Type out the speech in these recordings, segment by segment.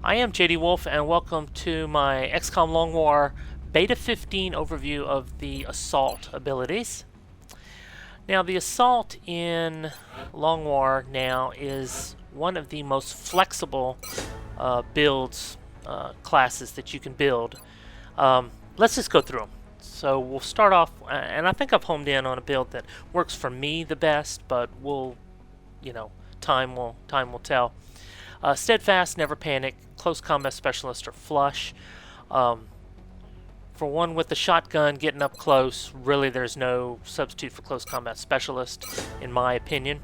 I am JD Wolf, and welcome to my XCOM Long War Beta 15 overview of the Assault abilities. Now, the Assault in Long War now is one of the most flexible classes that you can build. Let's just go through them. So we'll start off, and I think I've homed in on a build that works for me the best, but time will tell. Steadfast, never panic, close combat specialist, or flush. For one with the shotgun getting up close, really there's no substitute for close combat specialist, in my opinion.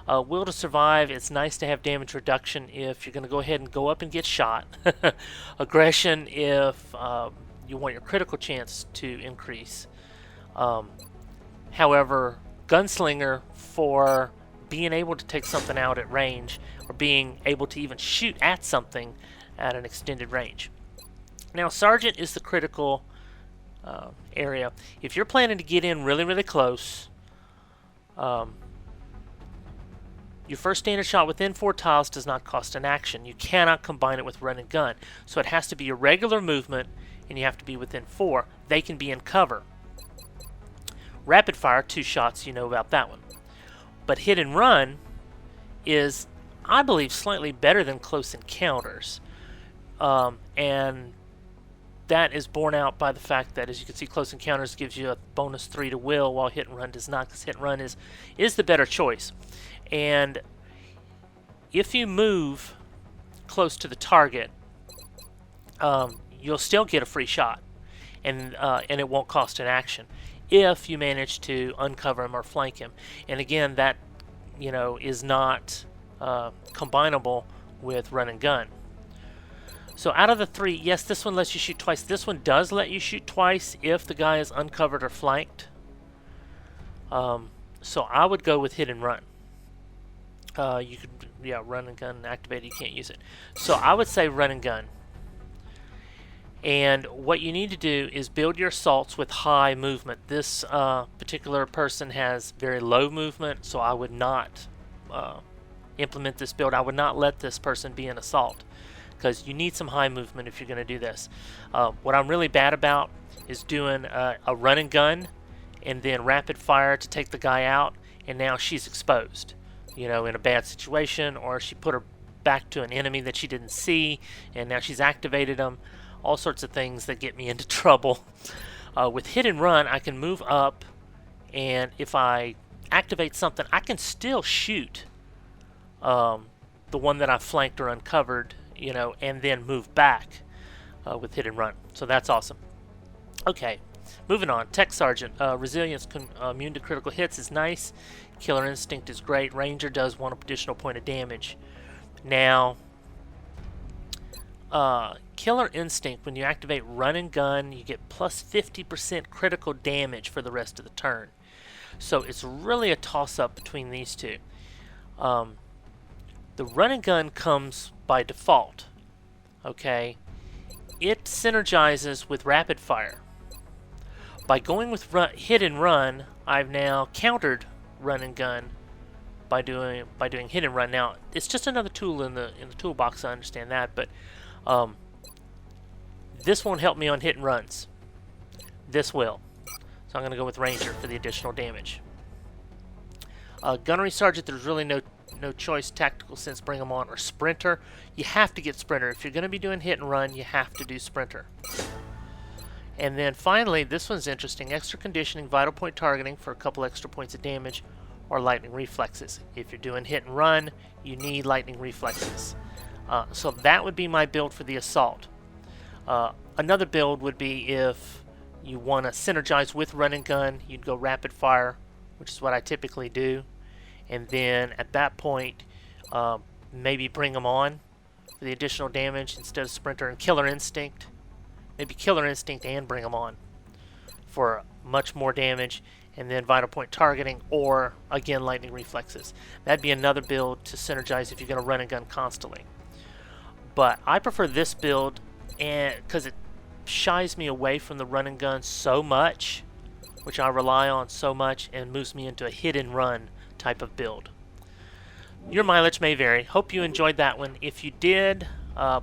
Will to survive, it's nice to have damage reduction if you're going to go ahead and go up and get shot. Aggression if you want your critical chance to increase. However, gunslinger for being able to take something out at range, or being able to even shoot at something at an extended range. Now, Sergeant is the critical area. If you're planning to get in really close, your first standard shot within 4 tiles does not cost an action. You cannot combine it with run and gun. So it has to be a regular movement, and you have to be within 4. They can be in cover. Rapid fire, 2 shots, you know about that one. But hit and run is, I believe, slightly better than close encounters. And that is borne out by the fact that, as you can see, close encounters gives you a bonus 3 to will, while hit and run does not, because hit and run is the better choice. And if you move close to the target, you'll still get a free shot, and it won't cost an action if you manage to uncover him or flank him. And again, that is not combinable with run and gun. So out of the 3, yes, this one lets you shoot twice. This one does let you shoot twice if the guy is uncovered or flanked. So I would go with hit and run. You could, run and gun activated, you can't use it. So I would say run and gun. And what you need to do is build your assaults with high movement. This particular person has very low movement, so I would not implement this build. I would not let this person be an assault, because you need some high movement if you're going to do this. What I'm really bad about is doing a run and gun and then rapid fire to take the guy out, and now she's exposed, in a bad situation, or she put her back to an enemy that she didn't see, and now she's activated them. All sorts of things that get me into trouble. With hit and run, I can move up, and if I activate something, I can still shoot the one that I flanked or uncovered, and then move back with hit and run. So that's awesome. Okay, moving on. Tech Sergeant. Resilience, immune to critical hits is nice. Killer Instinct is great. Ranger does 1 additional point of damage. Now, Killer Instinct, when you activate run and gun, you get plus 50% critical damage for the rest of the turn. So it's really a toss-up between these two. The run and gun comes by default. Okay, it synergizes with rapid fire. By going with hit and run, I've now countered run and gun by doing hit and run. Now, it's just another tool in the toolbox. I understand that, but this won't help me on hit and runs. This will. So I'm going to go with Ranger for the additional damage. Gunnery Sergeant, there's really no choice. Tactical sense, bring them on. Or Sprinter. You have to get Sprinter. If you're going to be doing hit and run, you have to do Sprinter. And then finally, this one's interesting. Extra conditioning, vital point targeting for a couple extra points of damage, or lightning reflexes. If you're doing hit and run, you need lightning reflexes. So that would be my build for the assault. Another build would be if you want to synergize with run and gun, you'd go rapid fire, which is what I typically do. And then at that point, maybe bring them on for the additional damage instead of Sprinter, and Killer Instinct. Maybe Killer Instinct and bring them on for much more damage, and then vital point targeting, or again lightning reflexes. That'd be another build to synergize if you're going to run and gun constantly. But I prefer this build because it shies me away from the run and gun so much, which I rely on so much, and moves me into a hit and run type of build. Your mileage may vary. Hope you enjoyed that one. If you did,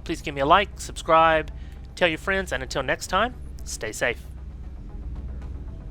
Please give me a like, subscribe, tell your friends, and until next time, stay safe.